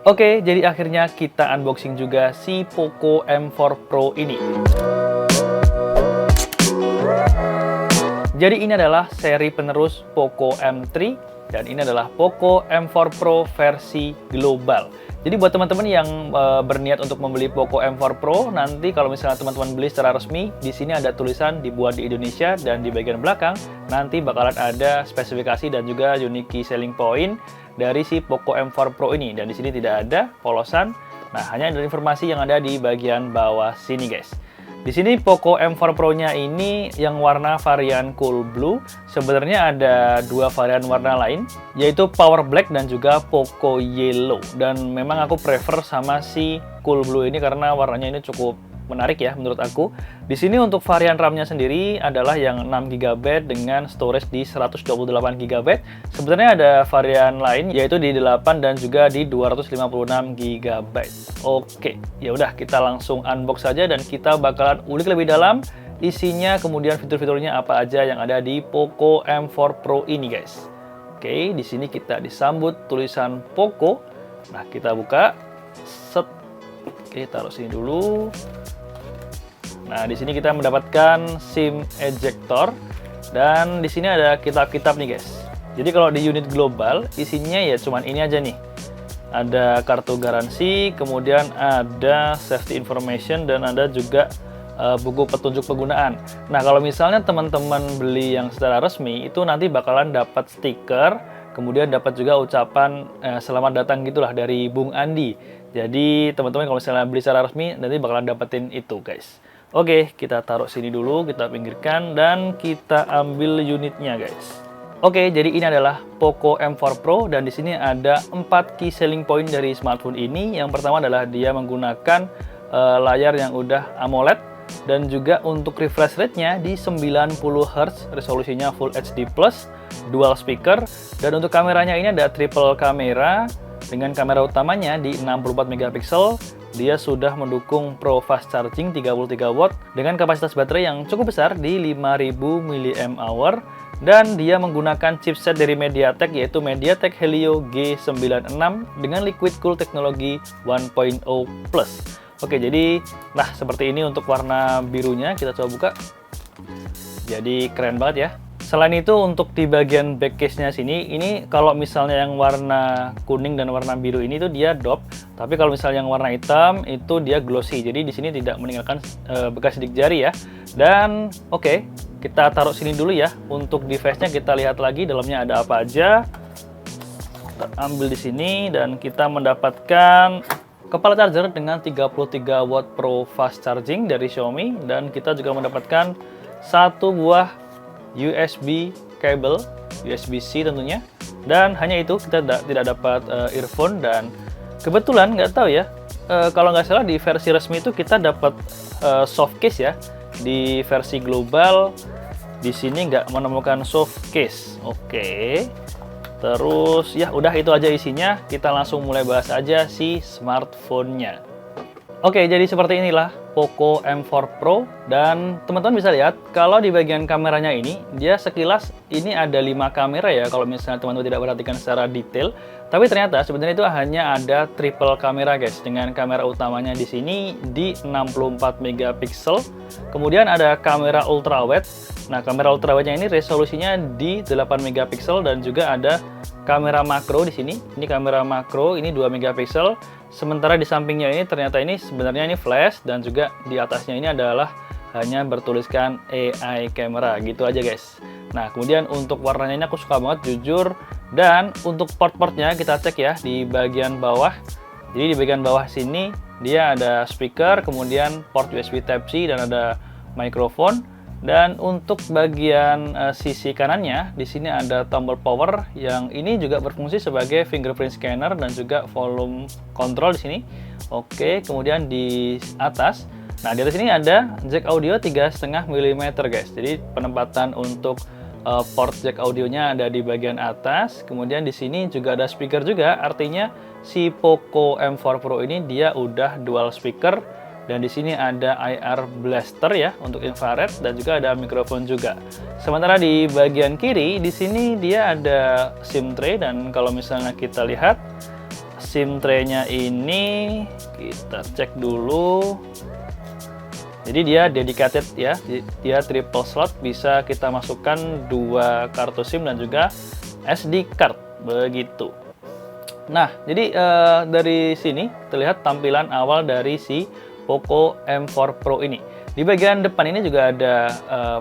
Oke, jadi akhirnya kita unboxing juga si Poco M4 Pro ini. Jadi ini adalah seri penerus Poco M3 dan ini adalah Poco M4 Pro versi global. Jadi buat teman-teman yang berniat untuk membeli Poco M4 Pro, nanti kalau misalnya teman-teman beli secara resmi, di sini ada tulisan dibuat di Indonesia dan di bagian belakang nanti bakalan ada spesifikasi dan juga unique key selling point dari si Poco M4 Pro ini. Dan di sini tidak ada polosan. Nah, hanya ada informasi yang ada di bagian bawah sini, guys. Di sini Poco M4 Pro-nya ini yang warna varian Cool Blue. Sebenarnya ada dua varian warna lain, yaitu Power Black dan juga Poco Yellow. Dan memang aku prefer sama si Cool Blue ini karena warnanya ini cukup menarik ya menurut aku. Di sini untuk varian RAM-nya sendiri adalah yang 6GB dengan storage di 128GB. Sebenarnya ada varian lain yaitu di 8 dan juga di 256GB. Oke, ya udah kita langsung unbox saja dan kita bakalan ulik lebih dalam isinya, kemudian fitur-fiturnya apa aja yang ada di Poco M4 Pro ini, guys. Oke, di sini kita disambut tulisan Poco. Nah, kita buka. Set. Oke, taruh sini dulu. Nah, di sini kita mendapatkan SIM ejector dan di sini ada kitab-kitab nih, guys. Jadi kalau di unit global isinya ya cuman ini aja nih. Ada kartu garansi, kemudian ada safety information dan ada juga buku petunjuk penggunaan. Nah, kalau misalnya teman-teman beli yang secara resmi itu nanti bakalan dapat stiker, kemudian dapat juga ucapan selamat datang gitulah dari Bung Andi. Jadi teman-teman kalau misalnya beli secara resmi nanti bakalan dapetin itu, guys. Oke, kita taruh sini dulu, kita pinggirkan, dan kita ambil unitnya, guys. Oke, jadi ini adalah Poco M4 Pro, dan di sini ada 4 key selling point dari smartphone ini. Yang pertama adalah dia menggunakan layar yang udah AMOLED, dan juga untuk refresh rate-nya di 90Hz, resolusinya Full HD+, dual speaker, dan untuk kameranya ini ada triple kamera, dengan kamera utamanya di 64MP. Dia sudah mendukung Pro Fast Charging 33 Watt dengan kapasitas baterai yang cukup besar di 5000 mAh dan dia menggunakan chipset dari MediaTek yaitu MediaTek Helio G96 dengan liquid cool teknologi 1.0 Plus. Oke, jadi nah seperti ini untuk warna birunya, kita coba buka. Jadi keren banget ya. Selain itu untuk di bagian back case-nya sini, ini kalau misalnya yang warna kuning dan warna biru ini tuh dia doff, tapi kalau misalnya yang warna hitam itu dia glossy. Jadi di sini tidak meninggalkan bekas sidik jari ya. Dan oke, kita taruh sini dulu ya. Untuk device-nya kita lihat lagi dalamnya ada apa aja. Kita ambil di sini dan kita mendapatkan kepala charger dengan 33 watt Pro Fast Charging dari Xiaomi, dan kita juga mendapatkan satu buah USB cable, USB-C tentunya, dan hanya itu kita tidak dapat earphone. Dan kebetulan nggak tahu ya, kalau nggak salah di versi resmi itu kita dapat soft case ya. Di versi global di sini nggak menemukan soft case. Oke, terus ya udah itu aja isinya. Kita langsung mulai bahas aja si smartphone-nya. Oke, jadi seperti inilah Poco M4 Pro, dan teman-teman bisa lihat kalau di bagian kameranya ini dia sekilas ini ada 5 kamera ya kalau misalnya teman-teman tidak perhatikan secara detail, tapi ternyata sebenarnya itu hanya ada triple kamera, guys, dengan kamera utamanya di sini di 64MP. Kemudian ada kamera ultrawide. Nah, kamera ultrawide-nya ini resolusinya di 8MP dan juga ada kamera makro di sini. Ini kamera makro, ini 2MP. Sementara di sampingnya ini ternyata ini sebenarnya ini flash, dan juga di atasnya ini adalah hanya bertuliskan AI camera gitu aja, guys. Nah, kemudian untuk warnanya ini aku suka banget jujur, dan untuk port-portnya kita cek ya di bagian bawah. Jadi di bagian bawah sini dia ada speaker, kemudian port USB Type-C dan ada mikrofon. Dan untuk bagian sisi kanannya, di sini ada tombol power yang ini juga berfungsi sebagai fingerprint scanner dan juga volume control di sini. Oke, kemudian di atas, nah di atas ini ada jack audio 3,5 mm, guys. Jadi penempatan untuk port jack audionya ada di bagian atas. Kemudian di sini juga ada speaker juga, artinya si Poco M4 Pro ini dia udah dual speaker. Dan di sini ada IR blaster ya untuk infrared, dan juga ada mikrofon juga. Sementara di bagian kiri di sini dia ada SIM tray, dan kalau misalnya kita lihat SIM tray-nya ini kita cek dulu. Jadi dia dedicated ya, dia triple slot, bisa kita masukkan 2 kartu SIM dan juga SD card begitu. Nah, jadi dari sini terlihat tampilan awal dari si Poco M4 Pro ini. Di bagian depan ini juga ada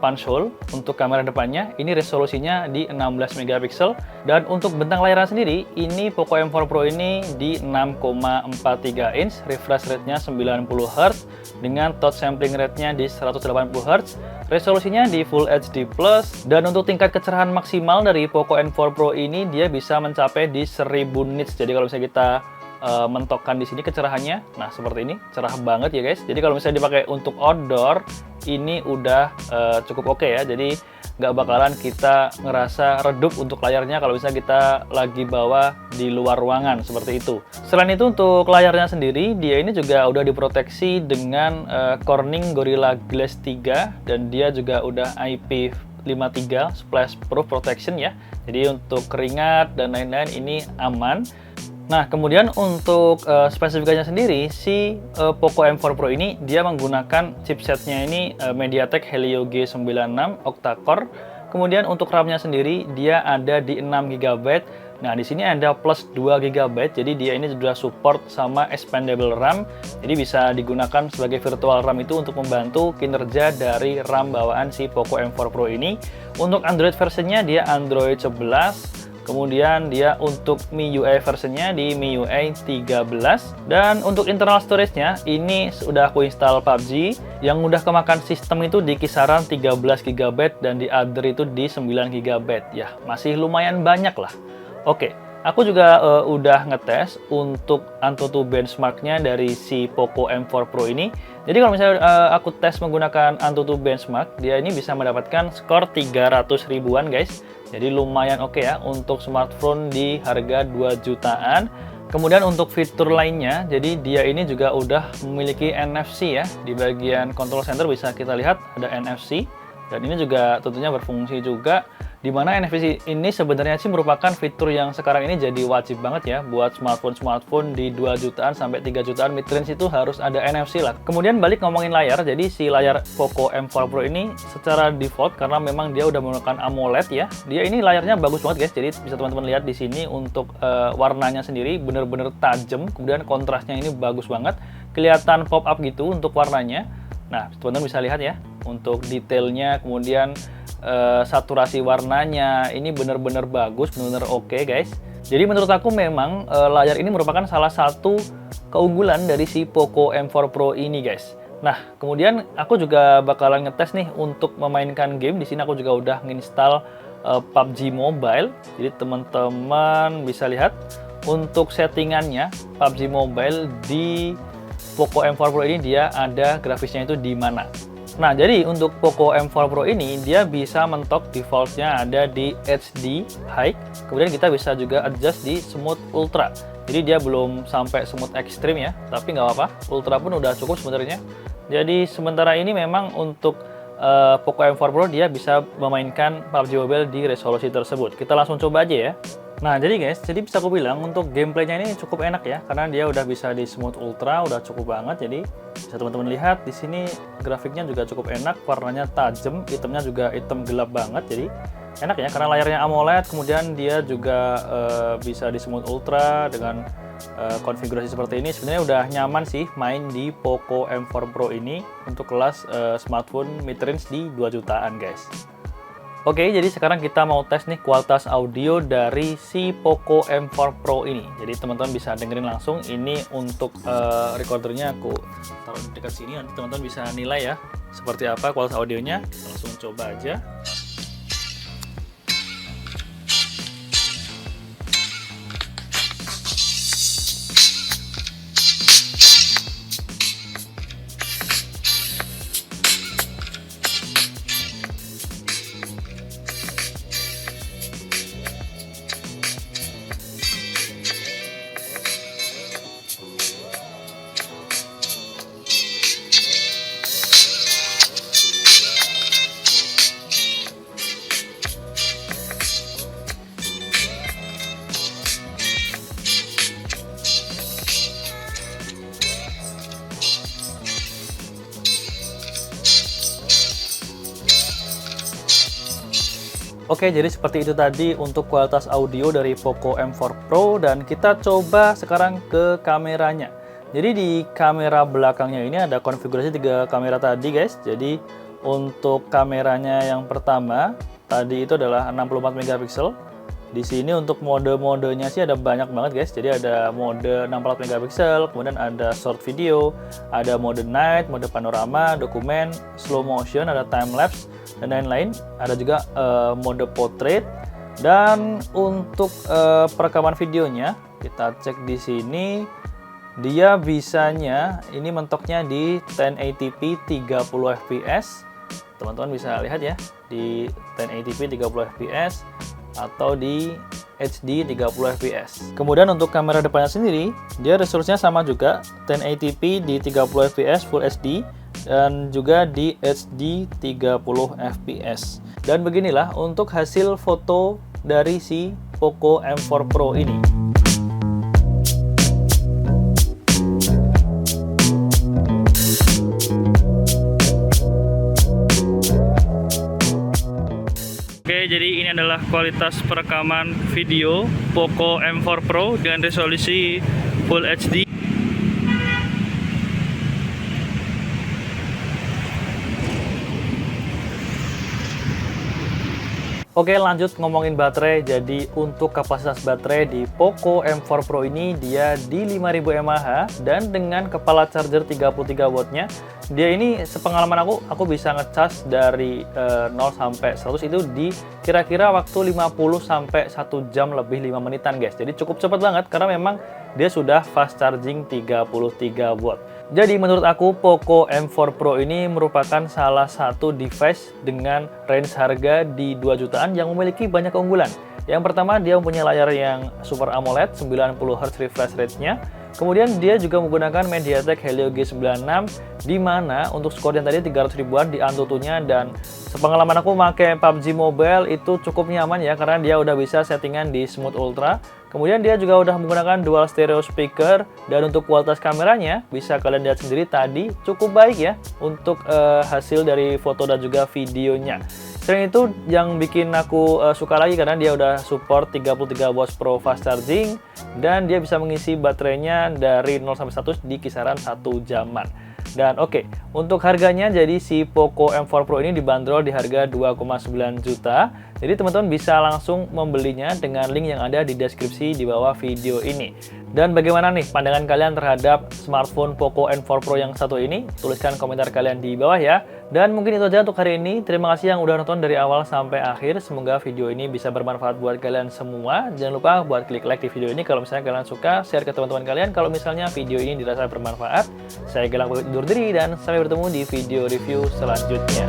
punch hole untuk kamera depannya. Ini resolusinya di 16 megapiksel, dan untuk bentang layarnya sendiri, ini Poco M4 Pro ini di 6,43 inch, refresh rate-nya 90 Hz dengan touch sampling rate-nya di 180 Hz, resolusinya di Full HD+, dan untuk tingkat kecerahan maksimal dari Poco M4 Pro ini dia bisa mencapai di 1000 nits. Jadi kalau misalnya kita mentokkan di sini kecerahannya, nah seperti ini, cerah banget ya guys. Jadi kalau misalnya dipakai untuk outdoor, ini udah cukup oke ya. Jadi nggak bakalan kita ngerasa redup untuk layarnya kalau misalnya kita lagi bawa di luar ruangan seperti itu. Selain itu untuk layarnya sendiri, dia ini juga udah diproteksi dengan Corning Gorilla Glass 3, dan dia juga udah IP53 Splash Proof Protection ya. Jadi untuk keringat dan lain-lain ini aman. Nah, kemudian untuk spesifikasinya sendiri, si Poco M4 Pro ini dia menggunakan chipsetnya ini MediaTek Helio G96 octa-core. Kemudian untuk RAM-nya sendiri dia ada di 6 GB. Nah, di sini ada plus 2 GB. Jadi dia ini sudah support sama expandable RAM. Jadi bisa digunakan sebagai virtual RAM itu untuk membantu kinerja dari RAM bawaan si Poco M4 Pro ini. Untuk Android versionnya dia Android 11. Kemudian dia untuk MIUI versionnya di MIUI 13, dan untuk internal storage-nya ini sudah aku install PUBG yang udah kemakan sistem itu di kisaran 13 GB dan di other itu di 9 GB. Ya, masih lumayan banyak lah. Oke, aku juga udah ngetes untuk AnTuTu benchmark-nya dari si Poco M4 Pro ini. Jadi kalau misalnya aku tes menggunakan AnTuTu benchmark, dia ini bisa mendapatkan skor 300 ribuan guys. Jadi lumayan oke ya untuk smartphone di harga 2 jutaan. Kemudian untuk fitur lainnya, jadi dia ini juga udah memiliki NFC ya. Di bagian control center bisa kita lihat ada NFC, dan ini juga tentunya berfungsi juga. Di mana NFC ini sebenarnya sih merupakan fitur yang sekarang ini jadi wajib banget ya buat smartphone di 2 jutaan sampai 3 jutaan mid-range itu harus ada NFC lah. Kemudian balik ngomongin layar, jadi si layar Poco M4 Pro ini secara default karena memang dia udah menggunakan AMOLED ya, dia ini layarnya bagus banget guys. Jadi bisa teman-teman lihat di sini untuk warnanya sendiri bener-bener tajam, kemudian kontrasnya ini bagus banget, kelihatan pop up gitu untuk warnanya. Nah, teman-teman bisa lihat ya untuk detailnya, kemudian saturasi warnanya ini benar-benar bagus, benar-benar oke guys. Jadi menurut aku memang layar ini merupakan salah satu keunggulan dari si Poco M4 Pro ini guys. Nah, kemudian aku juga bakalan ngetes nih untuk memainkan game. Di sini aku juga udah nginstal PUBG Mobile. Jadi teman-teman bisa lihat untuk settingannya PUBG Mobile di Poco M4 Pro ini dia ada grafisnya itu di mana. Nah, jadi untuk Poco M4 Pro ini dia bisa mentok defaultnya ada di HD High. Kemudian kita bisa juga adjust di Smooth Ultra. Jadi dia belum sampai Smooth Extreme ya, tapi nggak apa-apa. Ultra pun udah cukup sebenarnya. Jadi sementara ini memang untuk Poco M4 Pro dia bisa memainkan PUBG Mobile di resolusi tersebut. Kita langsung coba aja ya. Nah, jadi guys, jadi bisa aku bilang untuk gameplaynya ini cukup enak ya, karena dia udah bisa di Smooth Ultra, udah cukup banget. Jadi bisa teman-teman lihat di sini grafiknya juga cukup enak, warnanya tajam, itemnya juga item gelap banget. Jadi enak ya, karena layarnya AMOLED, kemudian dia juga bisa di Smooth Ultra dengan konfigurasi seperti ini. Sebenarnya udah nyaman sih main di Poco M4 Pro ini untuk kelas smartphone mid-range di 2 jutaan guys. Oke, jadi sekarang kita mau tes nih kualitas audio dari si Poco M4 Pro ini. Jadi teman-teman bisa dengerin langsung. Ini untuk recordernya aku taruh di dekat sini, nanti teman-teman bisa nilai ya seperti apa kualitas audionya. Kita langsung coba aja. Oke, jadi seperti itu tadi untuk kualitas audio dari Poco M4 Pro, dan kita coba sekarang ke kameranya. Jadi di kamera belakangnya ini ada konfigurasi 3 kamera tadi guys. Jadi untuk kameranya yang pertama tadi itu adalah 64 megapiksel. Di sini untuk mode-modenya sih ada banyak banget guys. Jadi ada mode 64 megapiksel, kemudian ada short video, ada mode night, mode panorama, dokumen, slow motion, ada time lapse dan lain-lain. Ada juga mode portrait. Dan untuk perekaman videonya kita cek di sini, dia bisanya ini mentoknya di 1080p 30 fps. Teman-teman bisa lihat ya, di 1080p 30 fps atau di HD 30 fps. Kemudian untuk kamera depannya sendiri, dia resolusinya sama juga, 1080p di 30 fps Full HD dan juga di HD 30 fps. Dan beginilah untuk hasil foto dari si Poco M4 Pro ini. Oke, jadi ini adalah kualitas perekaman video Poco M4 Pro dengan resolusi Full HD. Oke, lanjut ngomongin baterai. Jadi untuk kapasitas baterai di Poco M4 Pro ini dia di 5000 mAh dan dengan kepala charger 33 wattnya. Dia ini sepengalaman aku bisa ngecas dari 0 sampai 100 itu di kira-kira waktu 50 sampai 1 jam lebih 5 menitan guys. Jadi cukup cepat banget karena memang dia sudah fast charging 33 watt. Jadi menurut aku Poco M4 Pro ini merupakan salah satu device dengan range harga di 2 jutaan yang memiliki banyak keunggulan. Yang pertama, dia mempunyai layar yang Super AMOLED 90Hz refresh rate-nya. Kemudian dia juga menggunakan MediaTek Helio G96, di mana untuk skor yang tadi 300 ribuan di Antutunya, dan sepengalaman aku pakai PUBG Mobile itu cukup nyaman ya karena dia udah bisa settingan di Smooth Ultra. Kemudian dia juga udah menggunakan dual stereo speaker, dan untuk kualitas kameranya bisa kalian lihat sendiri tadi cukup baik ya untuk hasil dari foto dan juga videonya. Selain itu yang bikin aku suka lagi karena dia udah support 33 watts Pro fast charging dan dia bisa mengisi baterainya dari 0 sampai 100 di kisaran 1 jaman. Dan oke, untuk harganya jadi si Poco M4 Pro ini dibanderol di harga 2,9 juta. Jadi teman-teman bisa langsung membelinya dengan link yang ada di deskripsi di bawah video ini. Dan bagaimana nih pandangan kalian terhadap smartphone Poco M4 Pro yang satu ini? Tuliskan komentar kalian di bawah ya. Dan mungkin itu aja untuk hari ini. Terima kasih yang udah nonton dari awal sampai akhir. Semoga video ini bisa bermanfaat buat kalian semua. Jangan lupa buat klik like di video ini kalau misalnya kalian suka, share ke teman-teman kalian kalau misalnya video ini dirasa bermanfaat. Saya Gilang pamit undur diri dan sampai bertemu di video review selanjutnya.